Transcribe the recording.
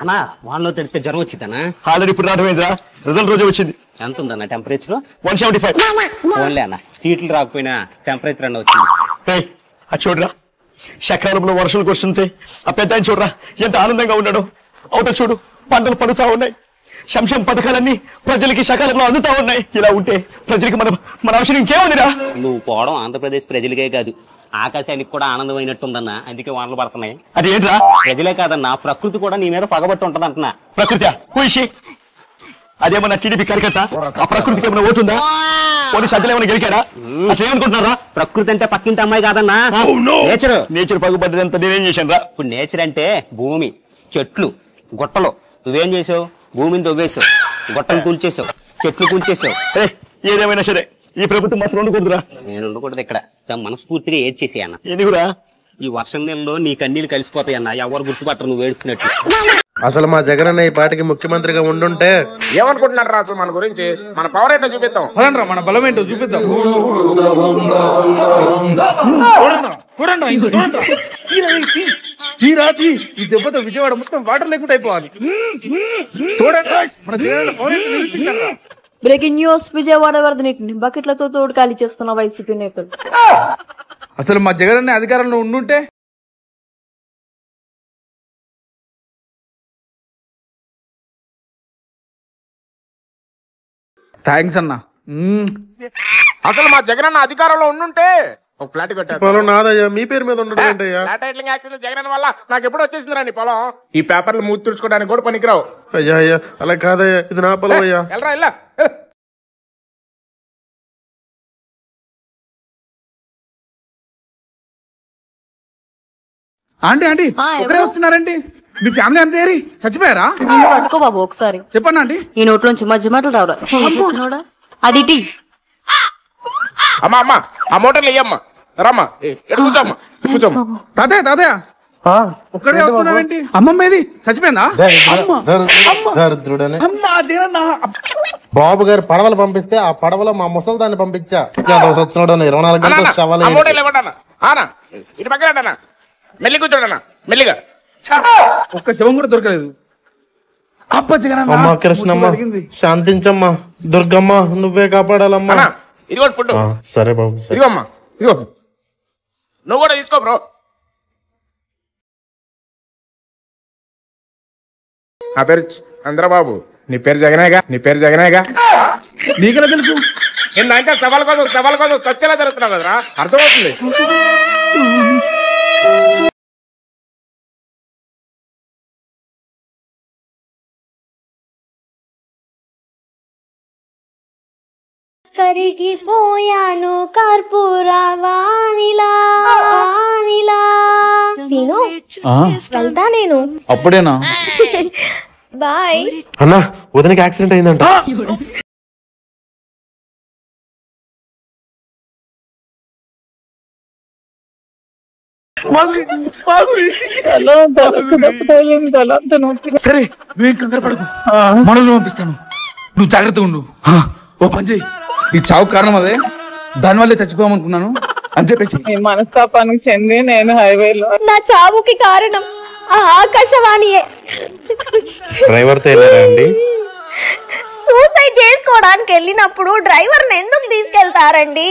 అన్నా వాళ్ళలో తెలిస్తే జ్వరం వచ్చిందనా? ఆల్రెడీ ఇప్పుడు రావడమేంద్రా, రిజల్ట్ రోజే వచ్చింది. ఎంత ఉందన్న టెంపరేచర్? 175. ఓన్లే అన్న, సీట్లు రాకపోయినా టెంపరేచర్ అన్న వచ్చింది. అది చూడరా, శకాలంలో వర్షాలు కురుస్తుంటే ఆ పెద్ద ఆయన చూడరా ఎంత ఆనందంగా ఉన్నాడు. అవుతా చూడు, పంటలు పడుతా ఉన్నాయి, సంక్షేమ పథకాలన్నీ ప్రజలకి సకాలంలో అందుతా ఉన్నాయి. ఇలా ఉంటే ప్రజలకి మన అవసరం ఇంకేముందిరా? నువ్వు పోవడం ఆంధ్రప్రదేశ్ ప్రజలకే కాదు, ఆకాశానికి కూడా ఆనందమైనట్టుందన్నా, అందుకే వానలు పడుతున్నాయి. అది ఏంట్రా? ప్రజలే కాదన్నా, ప్రకృతి కూడా నీ మీద పగబట్టి ఉంటది అంటున్నా. ప్రకృతి ఊసి అదేమన్నా టీడీపీ కార్యకర్త? ఆ ప్రకృతికి ఏమైనా ఓటుందా? పోలీసు అద్దెలు ఏమైనా గెలికారా? అసలు ఏమనుకుంటున్నారా? ప్రకృతి అంటే పక్కింటి అమ్మాయి కాదన్నా, నేచర్ పగుబడ్డదంతా నేనేం చేశాను రా? ఇప్పుడు నేచర్ అంటే భూమి, చెట్లు, గుట్టలు. నువ్వేం చేసావు? భూమిని తవ్వేసావు, గుట్టలు కూల్చేసావు, చెట్లు కూల్చేసావు. ఏదేమైనా సరే ఈ ప్రభుత్వం మాత్రం ఉండకూడదురా. నేను ఉండకూడదు ఇక్కడ. మనస్ఫూర్తిగా ఏడ్చేసి అన్న. ఎందుకురా? ఈ వర్షం నెలలో నీ కన్నీళ్ళు కలిసిపోతాయి అన్న, ఎవరు గుర్తుపట్టరు నువ్వు ఏడుస్తున్నట్టు. అసలు మా జగన్ అన్న ఈ పాటికి ముఖ్యమంత్రిగా ఉండుంటే ఏమనుకుంటున్నారు రా అసలు మన గురించి? మన పవర్ ఏంటో చూపిద్దాం, మన బలం ఏంటో చూపిద్దాం. ఈ దెబ్బతో విజయవాడ మొత్తం వాటర్ లేకుండా అయిపోవాలి. బ్రేకింగ్ న్యూస్, విజయవాడ వరద నీటిని బకెట్లతో తోడు ఖాళీ చేస్తున్న వైసీపీ నేతలు. అసలు మా జగన్ అన్న అధికారంలో ఉండుంటే థ్యాంక్స్ అన్న. అసలు మా జగన్ అన్న అధికారంలో ఉండుంటే ఒక ఫ్లాట్ కట్టారు. పొలం నాదయ్యా, మీ పేరు మీద ఉండడం ఏంటయ్యా? జగన్ అన్న వల్ల నాకు ఎప్పుడు వచ్చేసిందిరా నీ పొలం. ఈ పేపర్లు మూతి తుడుచుకోవడానికి కూడా పనికిరావు. అయ్యా అయ్యా అలా కాదయ్యా, ఇది నా పొలం అయ్యా. వెళ్ళరా వెళ్ళా. ఆంటీ ఆంటీ ఒకరే వస్తున్నారండి. మీ ఫ్యామిలీ అంతా ఏరి చచ్చిపోయారా? పట్టుకో బాబు ఒకసారి చెప్పండి ఆంటీ. ఈ నోట్లోంచి మధ్య మాటలు రావడా? అది టీ. అమ్మా అమ్మా ఆ మోటార్లు ఇయ్యమ్మా, రమ్మా కూర్చోమ్మా, కూర్చోమ్మా. తాతయ్య తాతయ్య ఒక్కడే వస్తున్నావేంటి? అమ్మమ్మ ఏది చచ్చిపోయిందా? బాబు గారు పడవలు పంపిస్తే ఆ పడవలో మా ముసలి దాన్ని పంపించా. 24 గంటలు శవాలు. ఇటు పక్కన మెల్లి కూర్చోడన్నా, మెల్లిగా. ఒక్క శవం కూడా దొరకలేదు. అమ్మా కృష్ణమ్మ శాంతించమ్మా, దుర్గమ్మ నువ్వే కాపాడాలమ్మా. ఇది కూడా ఫుడ్. సరే బాబు. ఇదిగోమ్మా, ఇదిగో నువ్వు కూడా తీసుకో బ్రో. నా పేరు చంద్రబాబు. నీ పేరు జగనేగా? నీ పేరు జగనేగా? నీకెలా తెలుసు? ఏంటంటే సవాల్ కోసం చచ్చేలా జరుగుతున్నావు కదరా, అర్థమవుతుంది. కరిగిపోయాను కర్పూరవానిలా. సీను వెళ్తా నేను. అప్పుడేనా? బాయ్. అన్నా వదినకి యాక్సిడెంట్ అయిందంట. సరే నువ్వేం కంగారు పడకు, మనల్ని పంపిస్తాను. నువ్వు జాగ్రత్తగా ఉండు. ఓ పని చేయి, ఈ చావు కారణం అదే, దానివల్లే చచ్చిపోయామనుకున్నాను అని చెప్పేసి మనస్తాపానికి చెంది నేను హైవేలో. నా చావుకి కారణం ఆ ఆకాశవాణియే. డ్రైవర్ తేలేరా అండి? సూసైడ్ చేసుకోవడానికి వెళ్ళినప్పుడు డ్రైవర్ని ఎందుకు తీసుకెళ్తారండి?